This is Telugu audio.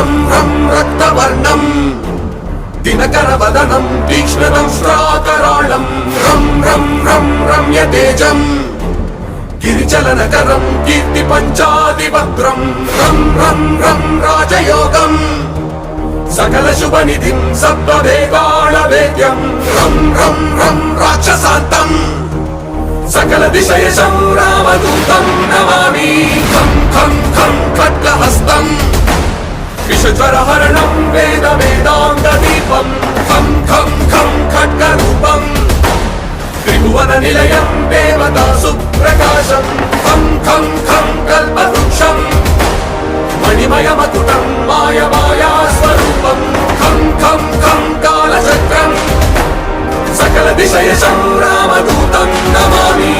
రం రం రక్తవర్ణం దినకరవదనం తీక్ష్ణం శ్రాకరాళం రం రం రం రమ్యతేజం గిరిచలనకరం కీర్తి పంచాదిభద్రం రం రం రం రాజయోగం సకల శుభనిధిం సప్తవేగాళవేద్యం రం రం రం రాక్షసాంతం సకల దిశయశం రామదూతం నమామి ఖం ఖం ఖం ఖడ్గహస్తం విషజ్వరహరణం వేద వేదాంగ దీపం ఖం ఖం ఖం ఖడ్గరూపం త్రిభువన నిలయం దేవతా సుప్రకాశం ఖం ఖం ఖం కల్పవృక్షం మణిమయమకుటం మాయమాయా స్వరూపం ఖం ఖం ఖం కాలచక్రం సకల దిశయశం రామదూతం నమామి